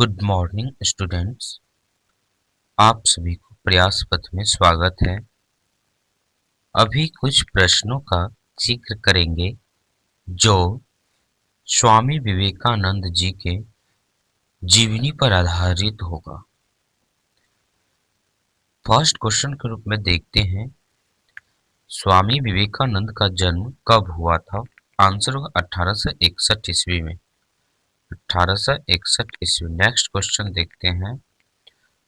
Good morning students. आप सभी को प्रयास पथ में स्वागत है। अभी कुछ प्रश्नों का जिक्र करेंगे जो स्वामी विवेकानंद जी के जीवनी पर आधारित होगा। फर्स्ट क्वेश्चन के रूप में देखते हैं, स्वामी विवेकानंद का जन्म कब हुआ था? आंसर होगा 1861 ईस्वी में। 1861 ईस्वी। नेक्स्ट क्वेश्चन देखते हैं,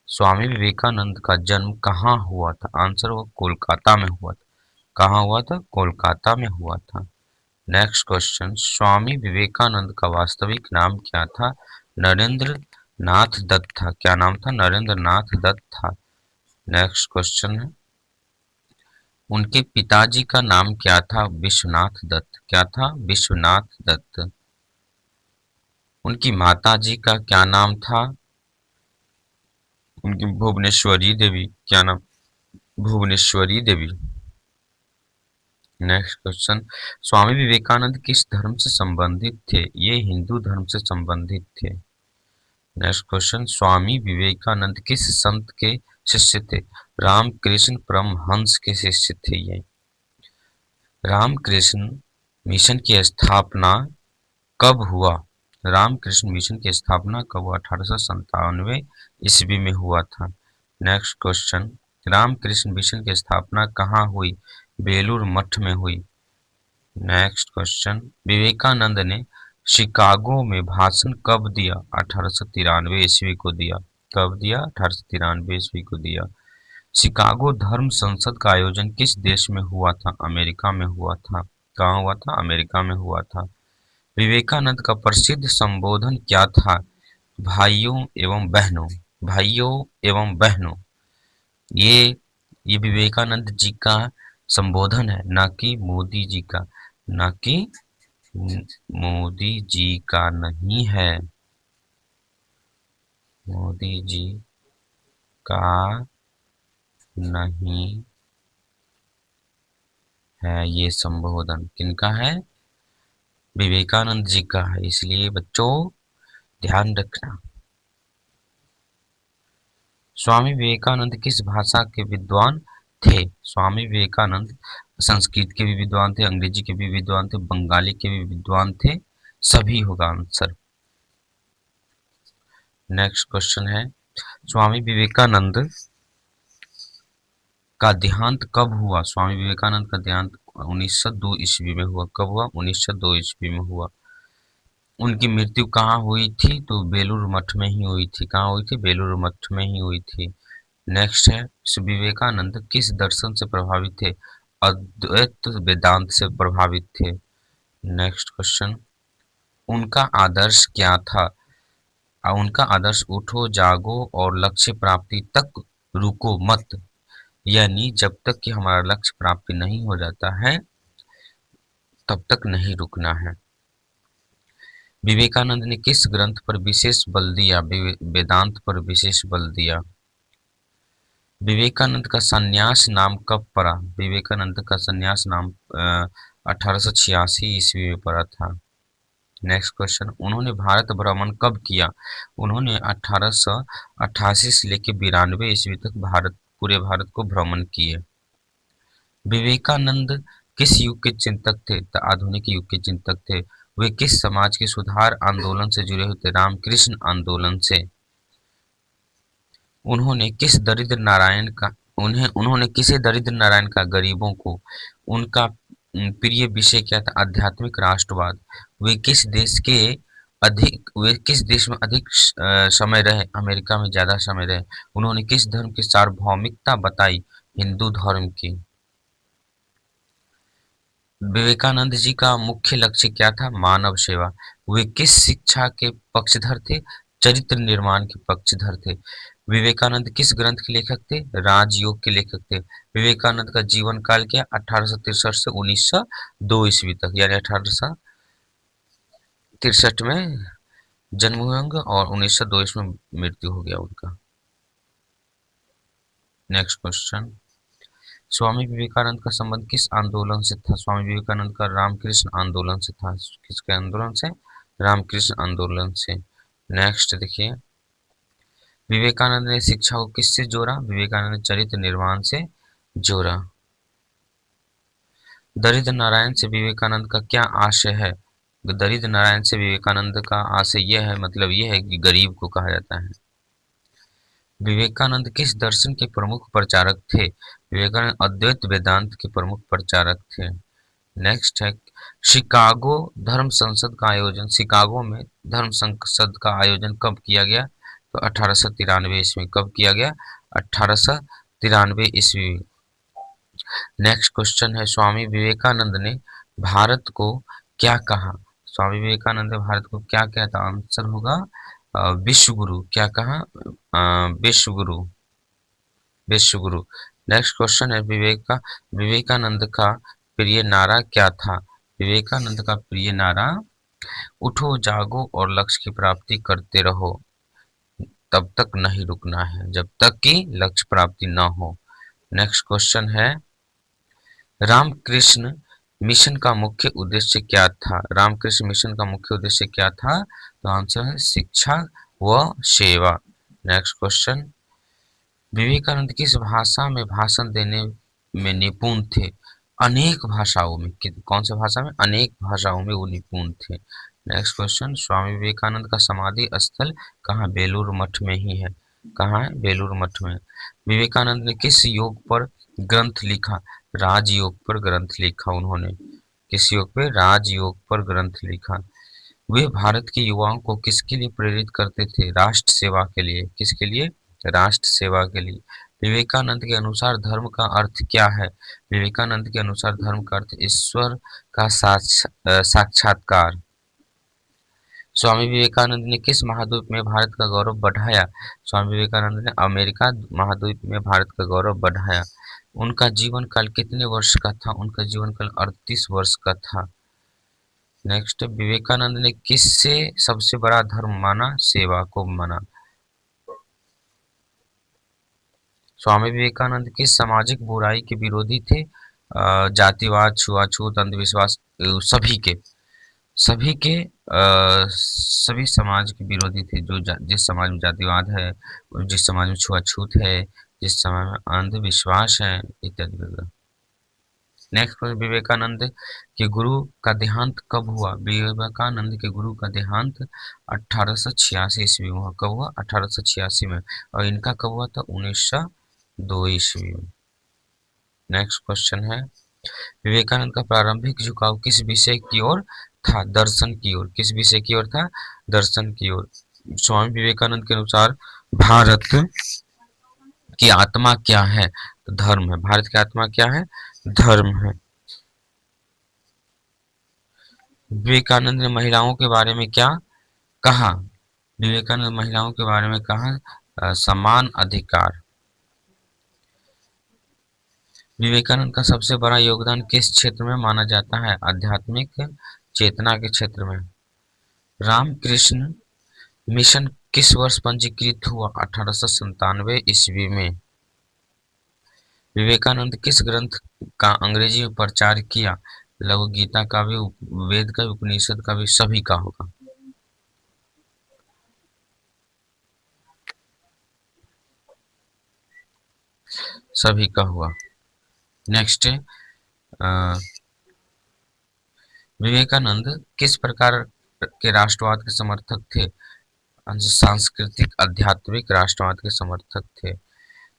स्वामी विवेकानंद का जन्म कहाँ हुआ था? आंसर होगा कोलकाता में हुआ था। कहाँ हुआ था? कोलकाता में हुआ था। नेक्स्ट क्वेश्चन, स्वामी विवेकानंद का वास्तविक नाम क्या था? नरेंद्र नाथ दत्त था। क्या नाम था? नरेंद्र नाथ दत्त था। नेक्स्ट क्वेश्चन है, उनके पिताजी का नाम क्या था? विश्वनाथ दत्त। क्या था? विश्वनाथ दत्त। उनकी माताजी का क्या नाम था? उनकी भुवनेश्वरी देवी। क्या नाम? भुवनेश्वरी देवी। नेक्स्ट क्वेश्चन, स्वामी विवेकानंद किस धर्म से संबंधित थे? ये हिंदू धर्म से संबंधित थे। नेक्स्ट क्वेश्चन, स्वामी विवेकानंद किस संत के शिष्य थे? रामकृष्ण परमहंस के शिष्य थे ये। रामकृष्ण मिशन की स्थापना कब हुआ? रामकृष्ण मिशन की स्थापना कब हुआ? 1897 ईस्वी में हुआ था। नेक्स्ट क्वेश्चन, रामकृष्ण मिशन की स्थापना कहाँ हुई? बेलूर मठ में हुई। नेक्स्ट क्वेश्चन, विवेकानंद ने शिकागो में भाषण कब दिया? 1893 ईस्वी को दिया। कब दिया? 1893 ईस्वी को दिया। शिकागो धर्म संसद का आयोजन किस देश में हुआ था? अमेरिका में हुआ था। कहाँ हुआ था? अमेरिका में हुआ था। विवेकानंद का प्रसिद्ध संबोधन क्या था? भाइयों एवं बहनों। भाइयों एवं बहनों। ये ये विवेकानंद जी का संबोधन है, ना कि मोदी जी का। ना कि मोदी जी का नहीं है। मोदी जी का नहीं है। ये संबोधन किनका है? विवेकानंद जी का है। इसलिए बच्चों ध्यान रखना। स्वामी विवेकानंद किस भाषा के विद्वान थे? स्वामी विवेकानंद संस्कृत के भी विद्वान थे, अंग्रेजी के भी विद्वान थे, बंगाली के भी विद्वान थे। सभी होगा आंसर। नेक्स्ट क्वेश्चन है, स्वामी विवेकानंद का देहांत कब हुआ? स्वामी विवेकानंद का देहांत 1902 ईस्वी में हुआ। कब हुआ? 1902 ईस्वी में हुआ। उनकी मृत्यु कहाँ हुई थी? तो बेलूर मठ में ही हुई थी। कहाँ हुई थी? बेलूर मठ में ही हुई थी। नेक्स्ट है, विवेकानंद किस दर्शन से प्रभावित थे? अद्वैत वेदांत से प्रभावित थे। नेक्स्ट क्वेश्चन, उनका आदर्श क्या था? उनका आदर्श उठो जागो और लक्ष्य प्राप्ति तक रुको मत, यानी जब तक कि हमारा लक्ष्य प्राप्ति नहीं हो जाता है तब तक नहीं रुकना है। विवेकानंद ने किस ग्रंथ पर विशेष बल दिया? वेदांत पर विशेष बल दिया। विवेकानंद का संन्यास नाम कब पड़ा? विवेकानंद का संन्यास नाम 1886 ईस्वी में पड़ा था। नेक्स्ट क्वेश्चन, उन्होंने भारत भ्रमण कब किया? उन्होंने 1888 से लेकर 92 ईस्वी तक पूरे भारत को भ्रमण किए। विवेकानंद किस युग के चिंतक थे? तो आधुनिक युग के चिंतक थे। वे किस समाज के सुधार आंदोलन से जुड़े हुए थे? रामकृष्ण आंदोलन से। उन्होंने किस दरिद्र नारायण का उन्होंने किसे दरिद्र नारायण का गरीबों को? उनका प्रिय विषय क्या था? आध्यात्मिक राष्ट्रवाद। वे किस देश में अधिक समय रहे? अमेरिका में ज्यादा समय रहे। उन्होंने किस धर्म की सार्वभौमिकता बताई? हिंदू धर्म की। विवेकानंद जी का मुख्य लक्ष्य क्या था? मानव सेवा। वे किस शिक्षा के पक्षधर थे? चरित्र निर्माण के पक्षधर थे। विवेकानंद किस ग्रंथ के लेखक थे? राजयोग के लेखक थे। विवेकानंद का जीवन काल क्या? 1863 से 1902 ईस्वी तक, यानी 1863 में जन्म हुए होंगे और 1902 ईस्वी में मृत्यु हो गया उनका। नेक्स्ट क्वेश्चन, स्वामी विवेकानंद का संबंध किस आंदोलन से था? स्वामी विवेकानंद का रामकृष्ण आंदोलन से था। किसके आंदोलन से? रामकृष्ण आंदोलन से। नेक्स्ट देखिए, विवेकानंद ने शिक्षा को किससे जोड़ा? विवेकानंद ने चरित्र निर्माण से जोड़ा। दरिद्र नारायण से विवेकानंद का क्या आशय है? दरिद्र नारायण से विवेकानंद का आशय यह है, मतलब यह है कि गरीब को कहा जाता है। विवेकानंद किस दर्शन के प्रमुख प्रचारक थे? विवेकानंद अद्वैत वेदांत के प्रमुख प्रचारक थे। नेक्स्ट है, शिकागो धर्म संसद का आयोजन, शिकागो में धर्म संसद का आयोजन कब किया गया? तो 1893 ईस्वी में। कब किया गया? 1893 ईस्वी में। नेक्स्ट क्वेश्चन है, स्वामी विवेकानंद ने भारत को क्या कहा? स्वामी विवेकानंद ने भारत को क्या कहा? था आंसर होगा विश्व गुरु। क्या कहा? विश्व गुरु, विश्व गुरु। नेक्स्ट क्वेश्चन है, विवेकानंद का प्रिय नारा क्या था? विवेकानंद का प्रिय नारा, उठो जागो और लक्ष्य की प्राप्ति करते रहो, तब तक नहीं रुकना है जब तक कि लक्ष्य प्राप्ति न हो। नेक्स्ट क्वेश्चन है, रामकृष्ण मिशन का मुख्य उद्देश्य क्या था? रामकृष्ण मिशन का मुख्य उद्देश्य क्या था? तो आंसर है शिक्षा व सेवा। नेक्स्ट क्वेश्चन, विवेकानंद किस भाषा में भाषण देने में निपुण थे? अनेक भाषाओं में। कौन सी भाषा में? अनेक भाषाओं में वो निपुण थे। नेक्स्ट क्वेश्चन, स्वामी विवेकानंद का समाधि स्थल कहाँ? बेलूर मठ में ही है। कहाँ है? बेलूर मठ में। विवेकानंद ने किस योग पर ग्रंथ लिखा? राजयोग पर ग्रंथ लिखा उन्होंने। किस योग पे? राजयोग पर ग्रंथ लिखा। वे भारत के युवाओं को किसके लिए प्रेरित करते थे? राष्ट्र सेवा के लिए। किसके लिए? राष्ट्र सेवा के लिए। विवेकानंद के अनुसार धर्म का अर्थ क्या है? विवेकानंद के अनुसार धर्म का अर्थ ईश्वर का साक्षात्कार। स्वामी विवेकानंद ने किस महाद्वीप में भारत का गौरव बढ़ाया? स्वामी विवेकानंद ने अमेरिका महाद्वीप में भारत का गौरव बढ़ाया। उनका जीवन काल कितने वर्ष का था? उनका जीवन काल 38 वर्ष का था। नेक्स्ट, विवेकानंद ने किससे सबसे बड़ा धर्म माना? सेवा को माना। स्वामी विवेकानंद किस सामाजिक बुराई के विरोधी थे? जातिवाद, छुआछूत, अंधविश्वास, सभी के सभी समाज के विरोधी थे। जिस समाज में जातिवाद है, जिस समाज में छुआछूत है, जिस समाज में अंधविश्वास है, इत्यादि। नेक्स्ट क्वेश्चन, विवेकानंद के गुरु का देहांत कब हुआ? विवेकानंद के गुरु का देहांत 1886 ईस्वी में हुआ। कब हुआ? 1886 में। और इनका कब हुआ था? 1902 ईस्वी में। नेक्स्ट क्वेश्चन है, विवेकानंद का प्रारंभिक झुकाव किस विषय की ओर था? दर्शन की ओर। किस विषय की ओर था? दर्शन की ओर। स्वामी विवेकानंद के अनुसार भारत की आत्मा क्या है? तो धर्म है। भारत की आत्मा क्या है? धर्म है। विवेकानंद ने महिलाओं के बारे में क्या कहा? विवेकानंद महिलाओं के बारे में कहा समान अधिकार। विवेकानंद का सबसे बड़ा योगदान किस क्षेत्र में माना जाता है? आध्यात्मिक चेतना के क्षेत्र में। रामकृष्ण मिशन किस वर्ष पंजीकृत हुआ? 1897 ईस्वी में। विवेकानंद किस ग्रंथ का अंग्रेजी में प्रचार किया? लघु गीता का भी, वेद का भी, उपनिषद का भी, सभी का होगा। सभी का हुआ। नेक्स्ट, विवेकानंद किस प्रकार के राष्ट्रवाद के समर्थक थे? सांस्कृतिक आध्यात्मिक राष्ट्रवाद के समर्थक थे।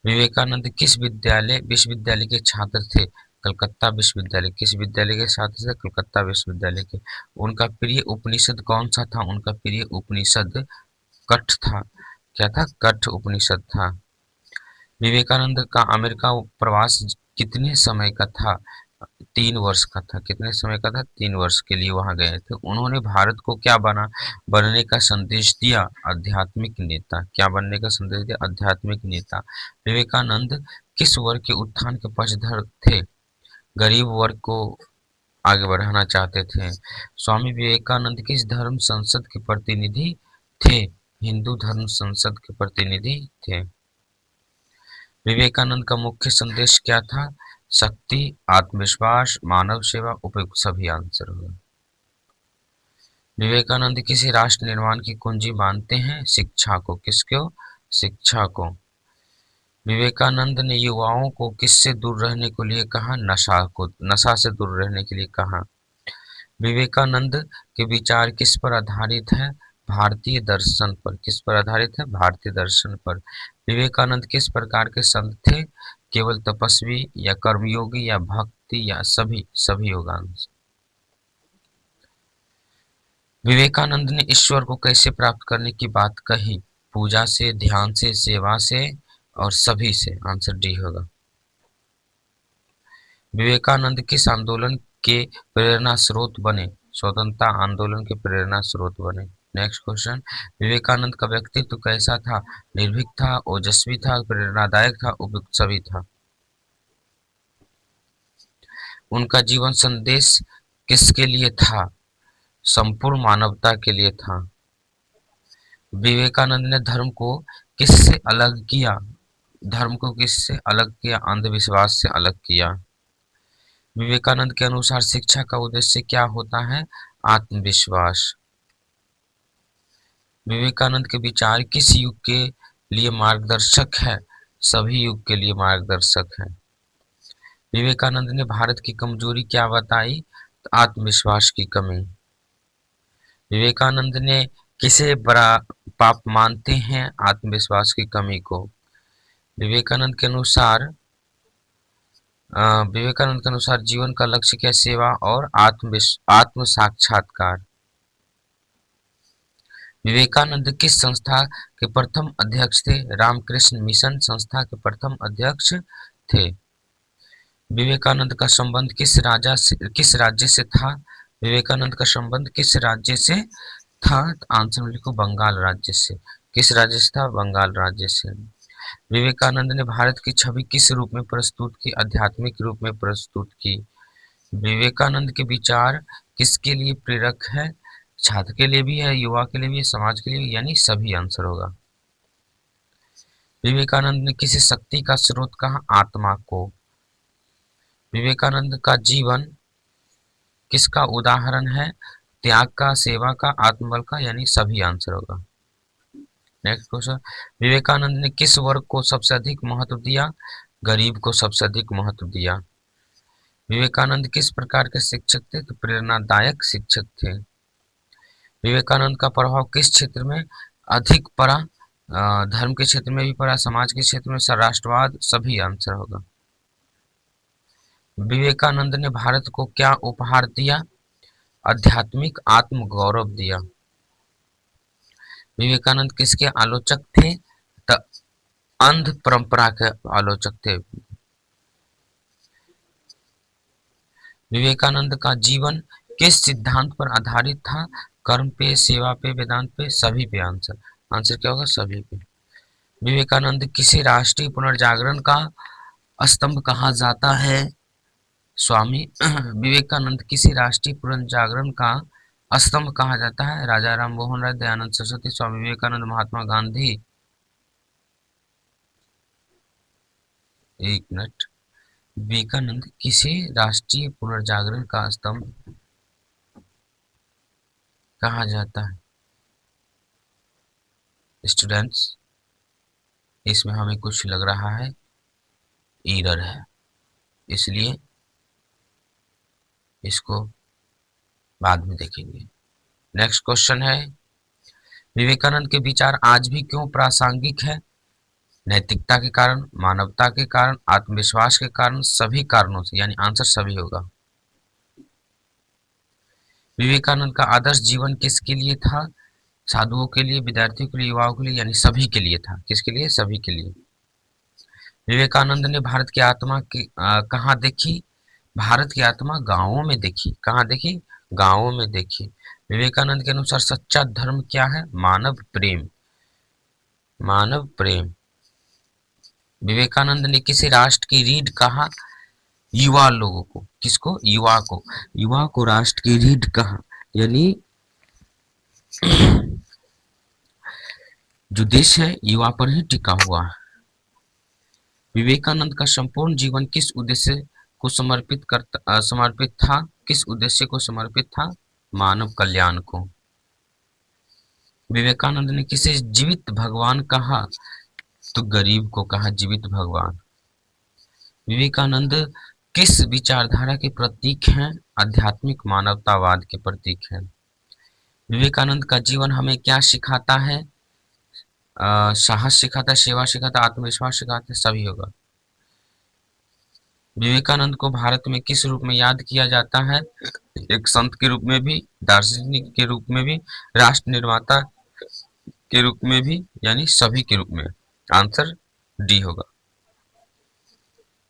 विवेकानंद किस विश्वविद्यालय के छात्र थे? कलकत्ता विश्वविद्यालय। किस विद्यालय के छात्र थे? कलकत्ता विश्वविद्यालय के। उनका प्रिय उपनिषद कौन सा था? उनका प्रिय उपनिषद कठ था। क्या था? कठ उपनिषद था। विवेकानंद का अमेरिका प्रवास कितने समय का था? 3 वर्ष का था। कितने समय का था? 3 वर्ष के लिए वहां गए थे। उन्होंने भारत को क्या बनने का संदेश दिया? आध्यात्मिक नेता। क्या बनने का संदेश दिया? आध्यात्मिक नेता। विवेकानंद किस वर्ग के उत्थान के पक्षधर थे? गरीब वर्ग को आगे बढ़ाना चाहते थे। स्वामी विवेकानंद किस धर्म संसद के प्रतिनिधि थे? हिंदू धर्म संसद के प्रतिनिधि थे। विवेकानंद का मुख्य संदेश क्या था? शक्ति, आत्मविश्वास, मानव सेवा, उपयुक्त। सभी आंसर हुआ। विवेकानंद किसी राष्ट्र निर्माण की कुंजी मानते हैं? शिक्षा को। किसको? शिक्षा को। विवेकानंद ने युवाओं को किससे दूर रहने को लिए कहा? नशा से दूर रहने के लिए कहा। विवेकानंद के विचार किस पर आधारित है? भारतीय दर्शन पर। किस पर आधारित है? भारतीय दर्शन पर। विवेकानंद किस प्रकार के संत थे? केवल तपस्वी या कर्मयोगी या भक्ति या सभी योगांश। विवेकानंद ने ईश्वर को कैसे प्राप्त करने की बात कही? पूजा से, ध्यान से, सेवा से और सभी से। आंसर डी होगा। विवेकानंद किस आंदोलन के प्रेरणा स्रोत बने? स्वतंत्रता आंदोलन के प्रेरणा स्रोत बने। नेक्स्ट क्वेश्चन, विवेकानंद का व्यक्तित्व कैसा था? निर्भीक था, ओजस्वी था, प्रेरणादायक था, उपयुक्त सभी था। उनका जीवन संदेश किसके लिए था? संपूर्ण मानवता के लिए था। विवेकानंद ने धर्म को किससे अलग किया? धर्म को किससे अलग किया? अंधविश्वास से अलग किया। विवेकानंद के अनुसार शिक्षा का उद्देश्य क्या होता है? आत्मविश्वास। विवेकानंद के विचार किस युग के लिए मार्गदर्शक है? सभी युग के लिए मार्गदर्शक है। विवेकानंद ने भारत की कमजोरी क्या बताई? आत्मविश्वास की कमी। विवेकानंद ने किसे बड़ा पाप मानते हैं? आत्मविश्वास की कमी को। विवेकानंद के अनुसार जीवन का लक्ष्य क्या? सेवा और आत्म साक्षात्कार। विवेकानंद किस संस्था के प्रथम अध्यक्ष थे? रामकृष्ण मिशन संस्था के प्रथम अध्यक्ष थे। विवेकानंद का संबंध किस राज्य से था? विवेकानंद का संबंध किस राज्य से था? आंसर लिखो, बंगाल राज्य से। किस राज्य से था? बंगाल राज्य से। विवेकानंद ने भारत की छवि किस रूप में प्रस्तुत की? आध्यात्मिक रूप में प्रस्तुत की। विवेकानंद के विचार किसके लिए प्रेरक है? छात्र के लिए भी है, युवा के लिए भी है, समाज के लिए, यानी सभी आंसर होगा। विवेकानंद ने किसी शक्ति का स्रोत कहा? आत्मा को। विवेकानंद का जीवन किसका उदाहरण है? त्याग का, सेवा का, आत्मबल का, यानी सभी आंसर होगा। नेक्स्ट क्वेश्चन, विवेकानंद ने किस वर्ग को सबसे अधिक महत्व दिया? गरीब को सबसे अधिक महत्व दिया। विवेकानंद किस प्रकार के शिक्षक थे? तो प्रेरणादायक शिक्षक थे। विवेकानंद का प्रभाव किस क्षेत्र में अधिक पड़ा? धर्म के क्षेत्र में भी पड़ा, समाज के क्षेत्र में, राष्ट्रवाद, सभी आंसर होगा। विवेकानंद ने भारत को क्या उपहार दिया? आध्यात्मिक आत्म गौरव दिया। विवेकानंद किसके आलोचक थे? अंध परंपरा के आलोचक थे। विवेकानंद का जीवन किस सिद्धांत पर आधारित था? कर्म पे, सेवा पे, वेदांत पे, सभी पे। आंसर क्या होगा? सभी पे। विवेकानंद किसे राष्ट्रीय पुनर्जागरण का स्तंभ कहा जाता है? स्वामी विवेकानंद किसी राष्ट्रीय पुनर्जागरण का स्तंभ कहा जाता है? राजा राम मोहन राय, दयानंद सरस्वती, स्वामी विवेकानंद, महात्मा गांधी। एक मिनट, विवेकानंद किसी राष्ट्रीय पुनर्जागरण का स्तंभ कहा जाता है? स्टूडेंट्स, इसमें हमें कुछ लग रहा है एरर है, इसलिए इसको बाद में देखेंगे। नेक्स्ट क्वेश्चन है, विवेकानंद के विचार आज भी क्यों प्रासंगिक है? नैतिकता के कारण, मानवता के कारण, आत्मविश्वास के कारण, सभी कारणों से, यानी आंसर सभी होगा। विवेकानंद का आदर्श जीवन किसके लिए था? साधुओं के लिए, विद्यार्थियों के लिए, युवाओं के लिए, यानी सभी के लिए था। किसके लिए? सभी के लिए। विवेकानंद ने भारत की आत्मा की कहाँ देखी? भारत की आत्मा गांवों में देखी। कहाँ देखी? गांवों में देखी। विवेकानंद के अनुसार सच्चा धर्म क्या है? मानव प्रेम। मानव प्रेम। विवेकानंद ने किसी राष्ट्र की रीढ़ कहा? युवा लोगों को। किसको? युवा को। युवा को राष्ट्र की रीढ़ कहा, यानी जो देश है युवा पर ही टिका हुआ है। विवेकानंद का संपूर्ण जीवन किस उद्देश्य को समर्पित था? किस उद्देश्य को समर्पित था? मानव कल्याण को। विवेकानंद ने किसे जीवित भगवान कहा? तो गरीब को कहा जीवित भगवान। विवेकानंद किस विचारधारा के प्रतीक हैं? आध्यात्मिक मानवतावाद के प्रतीक हैं। विवेकानंद का जीवन हमें क्या सिखाता है? साहस सिखाता है, सेवा सिखाता है, आत्मविश्वास सिखाता है, सभी होगा। विवेकानंद को भारत में किस रूप में याद किया जाता है? एक संत के रूप में भी, दार्शनिक के रूप में भी, राष्ट्र निर्माता के रूप में भी, यानी सभी के रूप में। आंसर डी होगा।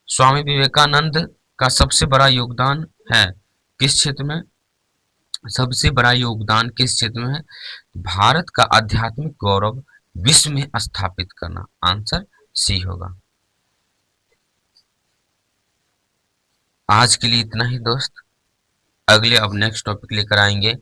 स्वामी विवेकानंद का सबसे बड़ा योगदान है किस क्षेत्र में? सबसे बड़ा योगदान किस क्षेत्र में है? भारत का आध्यात्मिक गौरव विश्व में स्थापित करना। आंसर सी होगा। आज के लिए इतना ही दोस्त। अगले अब नेक्स्ट टॉपिक लेकर आएंगे।